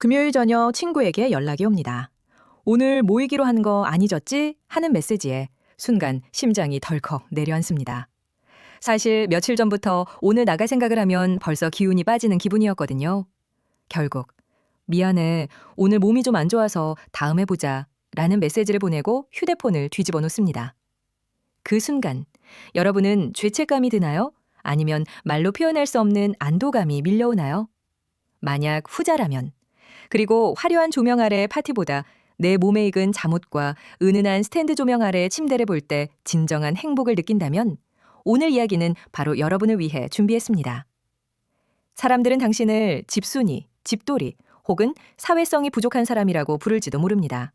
금요일 저녁 친구에게 연락이 옵니다. 오늘 모이기로 한 거 안 잊었지? 하는 메시지에 순간 심장이 덜컥 내려앉습니다. 사실 며칠 전부터 오늘 나갈 생각을 하면 벌써 기운이 빠지는 기분이었거든요. 결국 미안해. 오늘 몸이 좀 안 좋아서 다음에 보자. 라는 메시지를 보내고 휴대폰을 뒤집어 놓습니다. 그 순간 여러분은 죄책감이 드나요? 아니면 말로 표현할 수 없는 안도감이 밀려오나요? 만약 후자라면 그리고 화려한 조명 아래 파티보다 내 몸에 익은 잠옷과 은은한 스탠드 조명 아래 침대를 볼 때 진정한 행복을 느낀다면 오늘 이야기는 바로 여러분을 위해 준비했습니다. 사람들은 당신을 집순이, 집돌이 혹은 사회성이 부족한 사람이라고 부를지도 모릅니다.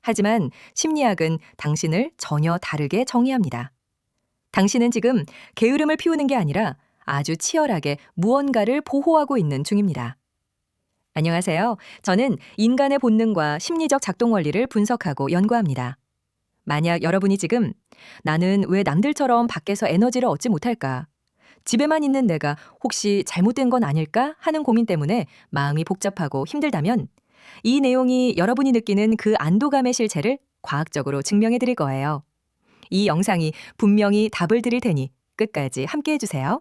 하지만 심리학은 당신을 전혀 다르게 정의합니다. 당신은 지금 게으름을 피우는 게 아니라 아주 치열하게 무언가를 보호하고 있는 중입니다. 안녕하세요. 저는 인간의 본능과 심리적 작동 원리를 분석하고 연구합니다. 만약 여러분이 지금 나는 왜 남들처럼 밖에서 에너지를 얻지 못할까? 집에만 있는 내가 혹시 잘못된 건 아닐까? 하는 고민 때문에 마음이 복잡하고 힘들다면 이 내용이 여러분이 느끼는 그 안도감의 실체를 과학적으로 증명해 드릴 거예요. 이 영상이 분명히 답을 드릴 테니 끝까지 함께 해주세요.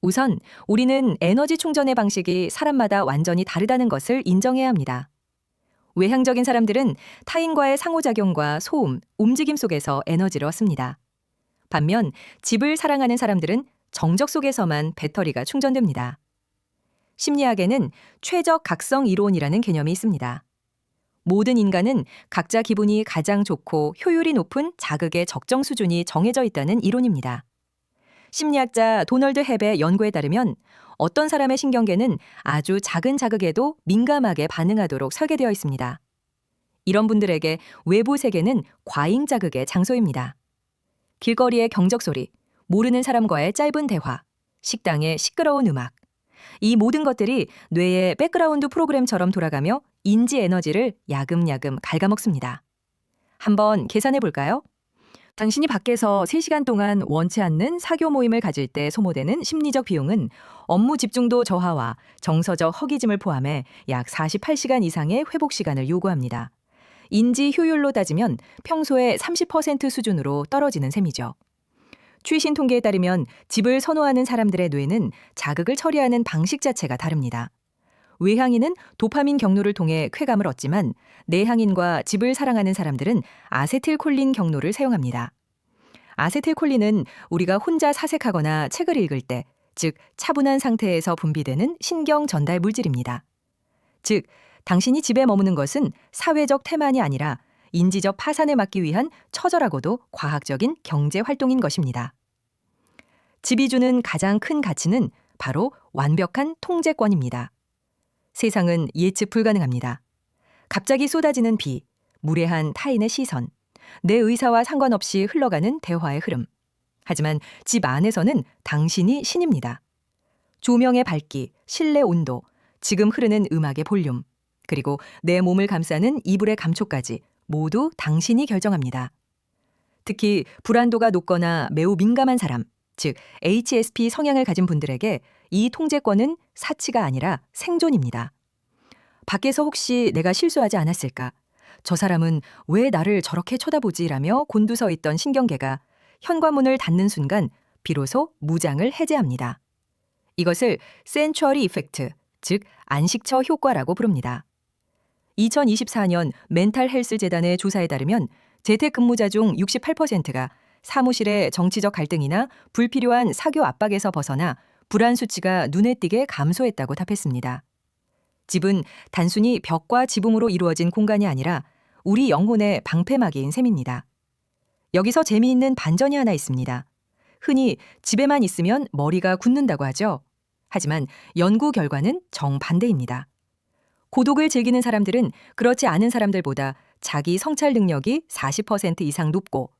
우선 우리는 에너지 충전의 방식이 사람마다 완전히 다르다는 것을 인정해야 합니다. 외향적인 사람들은 타인과의 상호작용과 소음, 움직임 속에서 에너지를 얻습니다. 반면 집을 사랑하는 사람들은 정적 속에서만 배터리가 충전됩니다. 심리학에는 최적 각성 이론이라는 개념이 있습니다. 모든 인간은 각자 기분이 가장 좋고 효율이 높은 자극의 적정 수준이 정해져 있다는 이론입니다. 심리학자 도널드 헵의 연구에 따르면 어떤 사람의 신경계는 아주 작은 자극에도 민감하게 반응하도록 설계되어 있습니다. 이런 분들에게 외부 세계는 과잉 자극의 장소입니다. 길거리의 경적 소리, 모르는 사람과의 짧은 대화, 식당의 시끄러운 음악. 이 모든 것들이 뇌의 백그라운드 프로그램처럼 돌아가며 인지 에너지를 야금야금 갉아먹습니다. 한번 계산해 볼까요? 당신이 밖에서 3시간 동안 원치 않는 사교 모임을 가질 때 소모되는 심리적 비용은 업무 집중도 저하와 정서적 허기짐을 포함해 약 48시간 이상의 회복 시간을 요구합니다. 인지 효율로 따지면 평소의 30% 수준으로 떨어지는 셈이죠. 최신 통계에 따르면 집을 선호하는 사람들의 뇌는 자극을 처리하는 방식 자체가 다릅니다. 외향인은 도파민 경로를 통해 쾌감을 얻지만 내향인과 집을 사랑하는 사람들은 아세틸콜린 경로를 사용합니다. 아세틸콜린은 우리가 혼자 사색하거나 책을 읽을 때, 즉 차분한 상태에서 분비되는 신경 전달 물질입니다. 즉, 당신이 집에 머무는 것은 사회적 태만이 아니라 인지적 파산을 막기 위한 처절하고도 과학적인 경제 활동인 것입니다. 집이 주는 가장 큰 가치는 바로 완벽한 통제권입니다. 세상은 예측 불가능합니다. 갑자기 쏟아지는 비, 무례한 타인의 시선, 내 의사와 상관없이 흘러가는 대화의 흐름. 하지만 집 안에서는 당신이 신입니다. 조명의 밝기, 실내 온도, 지금 흐르는 음악의 볼륨, 그리고 내 몸을 감싸는 이불의 감촉까지 모두 당신이 결정합니다. 특히 불안도가 높거나 매우 민감한 사람, 즉 HSP 성향을 가진 분들에게 이 통제권은 사치가 아니라 생존입니다. 밖에서 혹시 내가 실수하지 않았을까? 저 사람은 왜 나를 저렇게 쳐다보지라며 곤두서 있던 신경계가 현관문을 닫는 순간 비로소 무장을 해제합니다. 이것을 센츄어리 이펙트, 즉 안식처 효과라고 부릅니다. 2024년 멘탈 헬스 재단의 조사에 따르면 재택근무자 중 68%가 사무실의 정치적 갈등이나 불필요한 사교 압박에서 벗어나 불안 수치가 눈에 띄게 감소했다고 답했습니다. 집은 단순히 벽과 지붕으로 이루어진 공간이 아니라 우리 영혼의 방패막이인 셈입니다. 여기서 재미있는 반전이 하나 있습니다. 흔히 집에만 있으면 머리가 굳는다고 하죠. 하지만 연구 결과는 정반대입니다. 고독을 즐기는 사람들은 그렇지 않은 사람들보다 자기 성찰 능력이 40% 이상 높고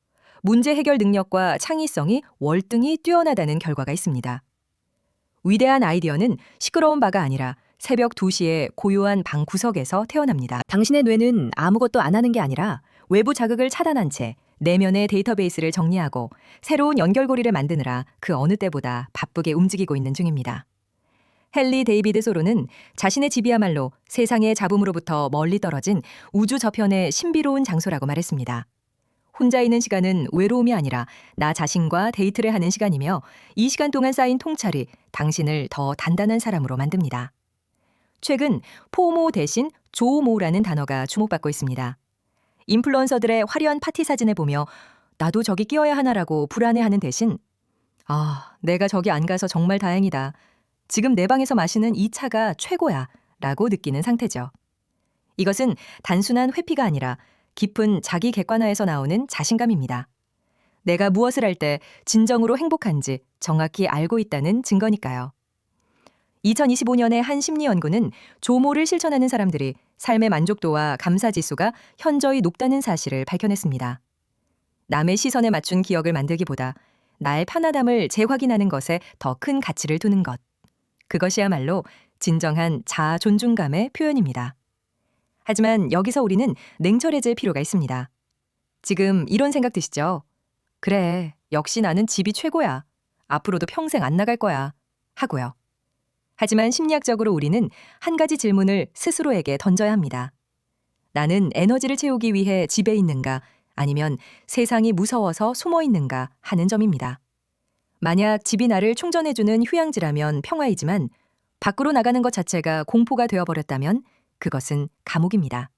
문제 해결 능력과 창의성이 월등히 뛰어나다는 결과가 있습니다. 위대한 아이디어는 시끄러운 바가 아니라 새벽 2시에 고요한 방 구석에서 태어납니다. 당신의 뇌는 아무것도 안 하는 게 아니라 외부 자극을 차단한 채 내면의 데이터베이스를 정리하고 새로운 연결고리를 만드느라 그 어느 때보다 바쁘게 움직이고 있는 중입니다. 헨리 데이비드 소로는 자신의 집이야말로 세상의 잡음으로부터 멀리 떨어진 우주 저편의 신비로운 장소라고 말했습니다. 혼자 있는 시간은 외로움이 아니라 나 자신과 데이트를 하는 시간이며 이 시간 동안 쌓인 통찰이 당신을 더 단단한 사람으로 만듭니다. 최근 포모 대신 조모라는 단어가 주목받고 있습니다. 인플루언서들의 화려한 파티 사진을 보며 나도 저기 끼어야 하나라고 불안해하는 대신 내가 저기 안 가서 정말 다행이다. 지금 내 방에서 마시는 이 차가 최고야 라고 느끼는 상태죠. 이것은 단순한 회피가 아니라 깊은 자기 객관화에서 나오는 자신감입니다. 내가 무엇을 할 때 진정으로 행복한지 정확히 알고 있다는 증거니까요. 2025년의 한 심리 연구는 조모를 실천하는 사람들이 삶의 만족도와 감사지수가 현저히 높다는 사실을 밝혀냈습니다. 남의 시선에 맞춘 기억을 만들기보다 나의 편안함을 재확인하는 것에 더 큰 가치를 두는 것. 그것이야말로 진정한 자아 존중감의 표현입니다. 하지만 여기서 우리는 냉철해질 필요가 있습니다. 지금 이런 생각 드시죠? 그래, 역시 나는 집이 최고야. 앞으로도 평생 안 나갈 거야. 하고요. 하지만 심리학적으로 우리는 한 가지 질문을 스스로에게 던져야 합니다. 나는 에너지를 채우기 위해 집에 있는가 아니면 세상이 무서워서 숨어 있는가 하는 점입니다. 만약 집이 나를 충전해주는 휴양지라면 평화이지만 밖으로 나가는 것 자체가 공포가 되어버렸다면 그것은 감옥입니다.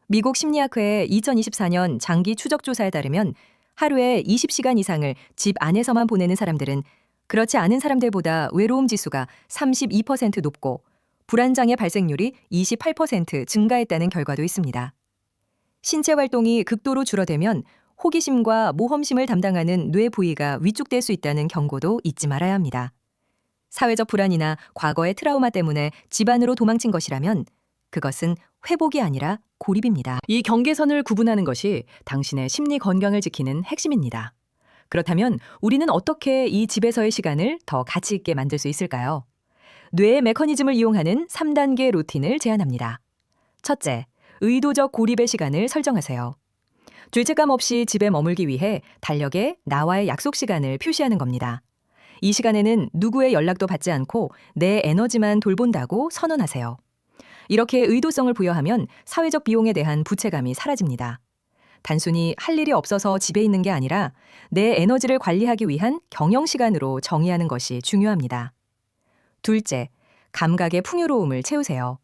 미국 심리학회의 2024년 장기 추적 조사에 따르면 하루에 20시간 이상을 집 안에서만 보내는 사람들은 그렇지 않은 사람들보다 외로움 지수가 32% 높고 불안장애 발생률이 28% 증가했다는 결과도 있습니다. 신체 활동이 극도로 줄어들면 호기심과 모험심을 담당하는 뇌 부위가 위축될 수 있다는 경고도 잊지 말아야 합니다. 사회적 불안이나 과거의 트라우마 때문에 집 안으로 도망친 것이라면 그것은 회복이 아니라 고립입니다. 이 경계선을 구분하는 것이 당신의 심리 건강을 지키는 핵심입니다. 그렇다면 우리는 어떻게 이 집에서의 시간을 더 가치 있게 만들 수 있을까요? 뇌의 메커니즘을 이용하는 3단계 루틴을 제안합니다. 첫째, 의도적 고립의 시간을 설정하세요. 죄책감 없이 집에 머물기 위해 달력에 나와의 약속 시간을 표시하는 겁니다. 이 시간에는 누구의 연락도 받지 않고 내 에너지만 돌본다고 선언하세요. 이렇게 의도성을 부여하면 사회적 비용에 대한 부채감이 사라집니다. 단순히 할 일이 없어서 집에 있는 게 아니라 내 에너지를 관리하기 위한 경영 시간으로 정의하는 것이 중요합니다. 둘째, 감각의 풍요로움을 채우세요.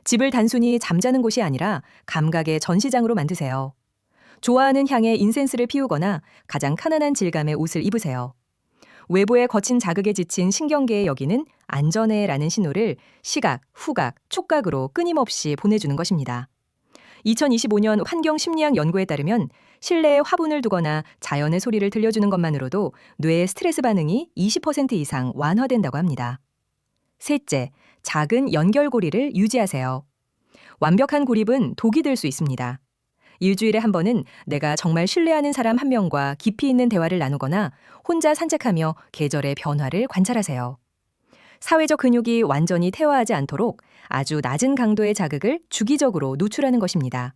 집을 단순히 잠자는 곳이 아니라 감각의 전시장으로 만드세요. 좋아하는 향에 인센스를 피우거나 가장 편안한 질감의 옷을 입으세요. 외부의 거친 자극에 지친 신경계의 여기는 안전해라는 신호를 시각, 후각, 촉각으로 끊임없이 보내주는 것입니다. 2025년 환경심리학 연구에 따르면 실내에 화분을 두거나 자연의 소리를 들려주는 것만으로도 뇌의 스트레스 반응이 20% 이상 완화된다고 합니다. 셋째, 작은 연결고리를 유지하세요. 완벽한 고립은 독이 될 수 있습니다. 일주일에 한 번은 내가 정말 신뢰하는 사람 한 명과 깊이 있는 대화를 나누거나 혼자 산책하며 계절의 변화를 관찰하세요. 사회적 근육이 완전히 퇴화하지 않도록 아주 낮은 강도의 자극을 주기적으로 노출하는 것입니다.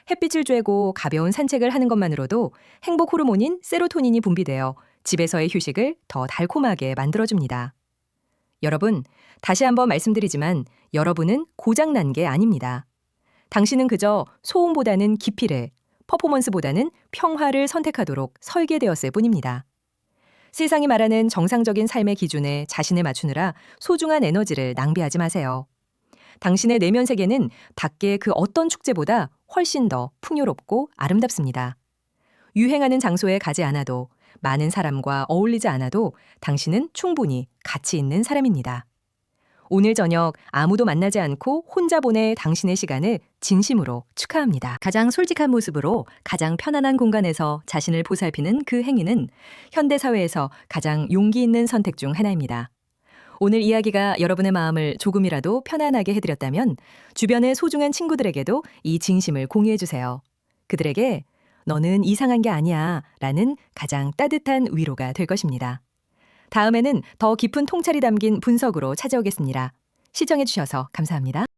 햇빛을 쬐고 가벼운 산책을 하는 것만으로도 행복 호르몬인 세로토닌이 분비되어 집에서의 휴식을 더 달콤하게 만들어줍니다. 여러분, 다시 한번 말씀드리지만 여러분은 고장난 게 아닙니다. 당신은 그저 소음보다는 깊이를, 퍼포먼스보다는 평화를 선택하도록 설계되었을 뿐입니다. 세상이 말하는 정상적인 삶의 기준에 자신을 맞추느라 소중한 에너지를 낭비하지 마세요. 당신의 내면 세계는 밖의 그 어떤 축제보다 훨씬 더 풍요롭고 아름답습니다. 유행하는 장소에 가지 않아도, 많은 사람과 어울리지 않아도 당신은 충분히 가치 있는 사람입니다. 오늘 저녁 아무도 만나지 않고 혼자 보낼 당신의 시간을 진심으로 축하합니다. 가장 솔직한 모습으로 가장 편안한 공간에서 자신을 보살피는 그 행위는 현대사회에서 가장 용기 있는 선택 중 하나입니다. 오늘 이야기가 여러분의 마음을 조금이라도 편안하게 해드렸다면 주변의 소중한 친구들에게도 이 진심을 공유해주세요. 그들에게 너는 이상한 게 아니야 라는 가장 따뜻한 위로가 될 것입니다. 다음에는 더 깊은 통찰이 담긴 분석으로 찾아오겠습니다. 시청해주셔서 감사합니다.